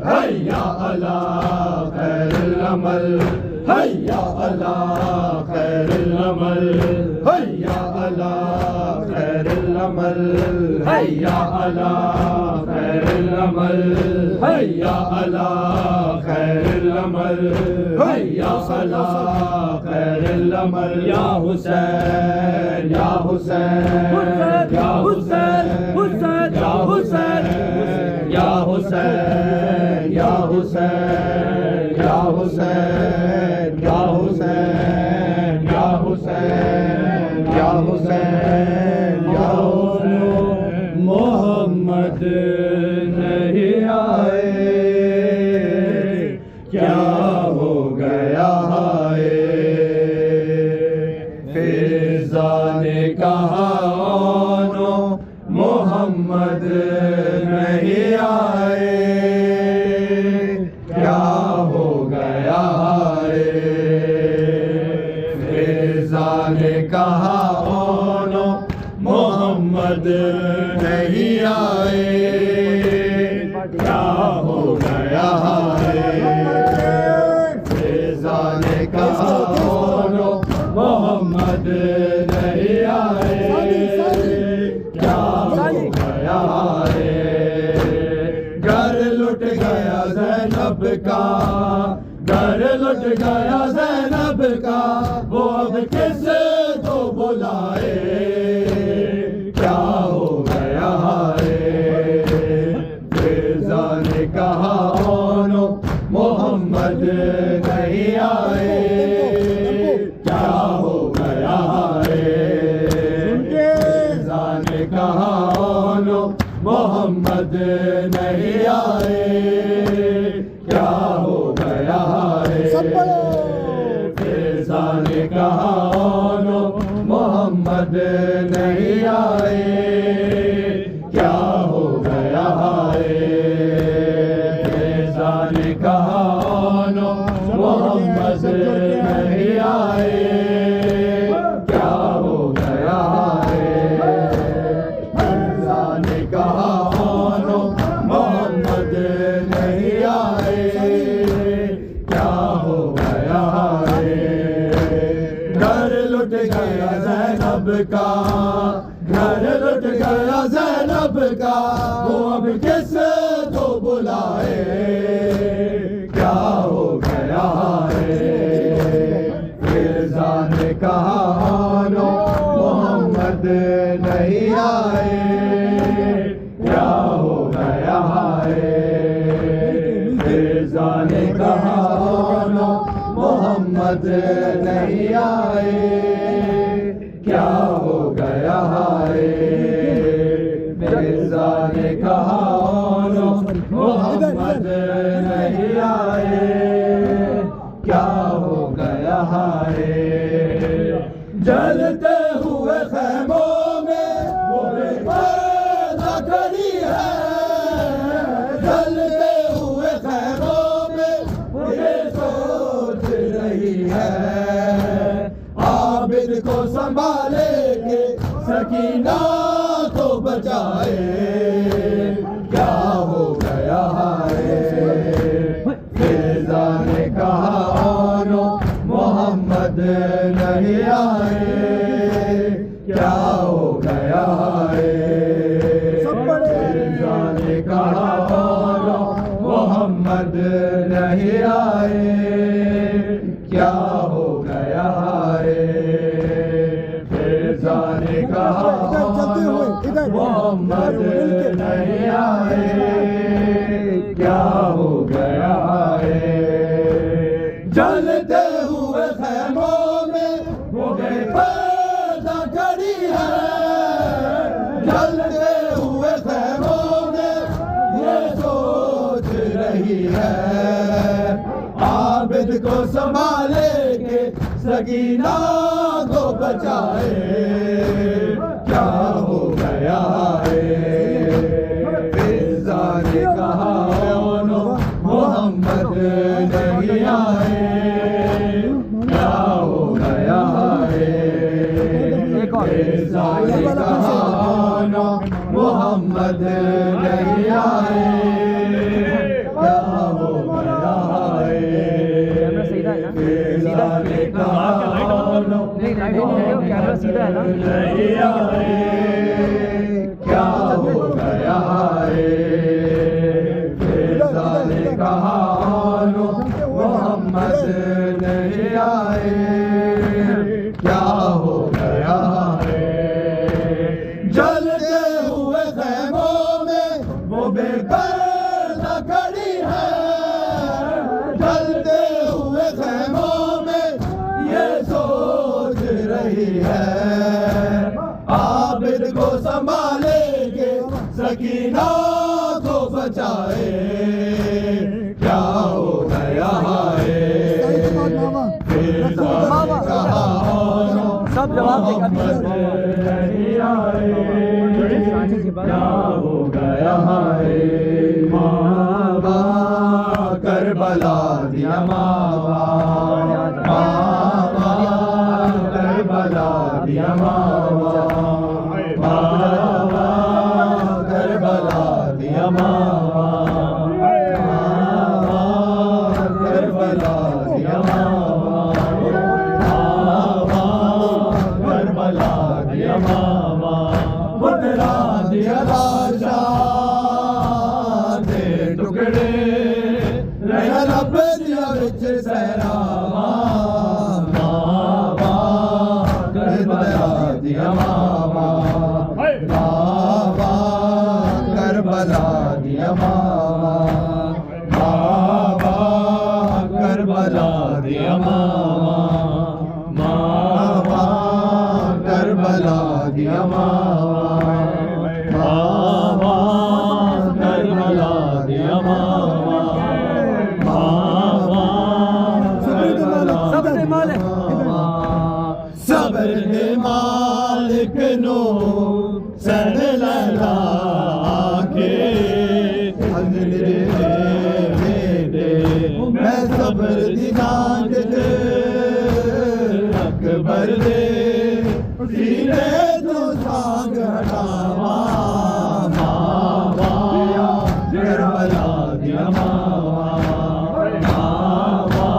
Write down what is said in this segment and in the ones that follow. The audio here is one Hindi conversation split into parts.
हैया अला अला खैरुल अमल, हैया अला खैरुल अमल, हैया अला खैरुल अमल, हैया अला खैरुल अमल, हैया अला खैरुल अमल। या हुसैन या हुसैन या हुसैन या हुसैन या हुसैन या हुसैन या हुसैन या हुसैन या हुसैन या हुसैन या हुसैन। मोहम्मद नहीं आए क्या हो गया है, फिजा ने कहा नो मोहम्मद नहीं आए क्या हो गया है, फिजा ने कहा नो मोहम्मद नहीं आए क्या हो गया है, फिजा ने कहा नो मोहम्मद नहीं आए क्या हो गया है। घर लुट गया ज़ैनब का, घर लुट गया ज़ैनब का, वो अब किस को बुलाए क्या हो गया है, फिजा ने कहा नो मोहम्मद नहीं आए क्या हो गया है, फिजा ने कहा नो मोहम्मद नहीं आए क्या हो गया है, फिजा ने कहा नो मोहम्मद नहीं आए क्या हो गया है, फिजा ने कहा नो मोहम्मद नहीं आए क्या हो गया है, फिजा ने कहा नो मोहम्मद नहीं आए क्या हो गया है। घर लुट गया ज़ैनब का, घर लुट गया ज़ैनब का, वो अब किस को बुलाए क्या हो गया है, फिजा ने कहा नो मोहम्मद नहीं आए क्या हो गया है, फिजा ने कहा नो मोहम्मद नहीं आए क्या हो गया है, फिजा ने कहा नो मोहम्मद नहीं आए क्या हो गया है। जलते हुए खैमों में वो बेपर्दा खड़ी है, जलते हुए खैमों में वो ये सोच रही है, आबिद को संभाले के सकीना को बचाए क्या हो गया है, फिजा ने कहा नो मोहम्मद नहीं आए क्या हो गया है, फिजा ने कहा नो मोहम्मद नहीं आए क्या हो गया है, फिजा ने कहा मोहम्मद नहीं आए क्या हो गया है। जलते हुए खैमों में वो बेपर्दा खड़ी है, जलते हुए खैमों में ये सोच रही है, आबिद को संभाले के सकीना को बचाए क्या हो गया है, फिजा ने कहा नो मोहम्मद नहीं आए क्या हो गया है, फिजा ने कहा नो मोहम्मद नहीं आए क्या हो गया है, फिजा ने नहीं राइट हो कैमरा सीधा है ना। नहीं आए क्या हो गया है फिजा ने कहा मोहम्मद नहीं आए क्या हो गया है। जलते हुए खैमों में वो बेपर्दा खड़ी है। जलते हुए खैमों में ये सोच रही है आबिद को संभालेंगे सकीना को बचाए क्या हो गया है। सब जवाब देगा क्या हो गया है। मावा करबला दिया मावा मावा करबला दिया मावा मावा करबला दिया मावा मावा करबला दिया मावा मावा करबला दिया मावा बुतरा दिया लाशा दे टुकड़े रहा लब दिया विच सहरावा मावा करबला दिया मावा मावा करबला दिया मावा मावा करबला दिया मावा मावा करबला दिया मावा मावा करबला दिया मावा मावा करबला सबसे मालिक सबर दे मालिक नो सड़ लला के अंदरे दे मैं सबर दी नांग दे अकबर दे सीने तो सांग हटावा मावा करबला दिया मावा मावा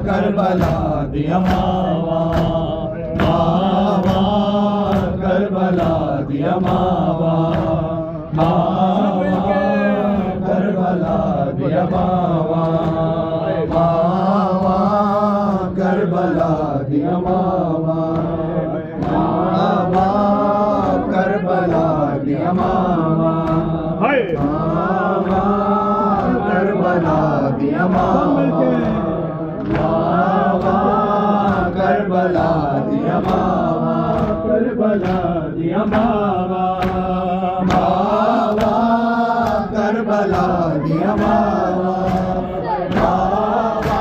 करबला दिया मावा मावा करबला दिया मावा मावा करबला दिया मावा मावा करबला दिया मावा मावा करबला दिया मावा मावा करबला दिया मावा मावा करबला दिया मावा करबला दिया मावा मावा करबला दिया मावा मावा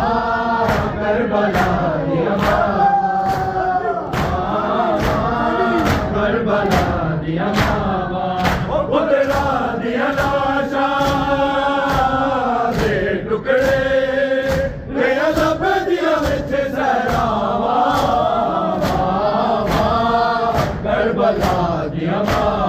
करबला दिया मावा करबला दिया मावा बुतरा दिया लाशा दे टुकड़े रहा लब दिया विच सहरावा मावा करबला दिया मावा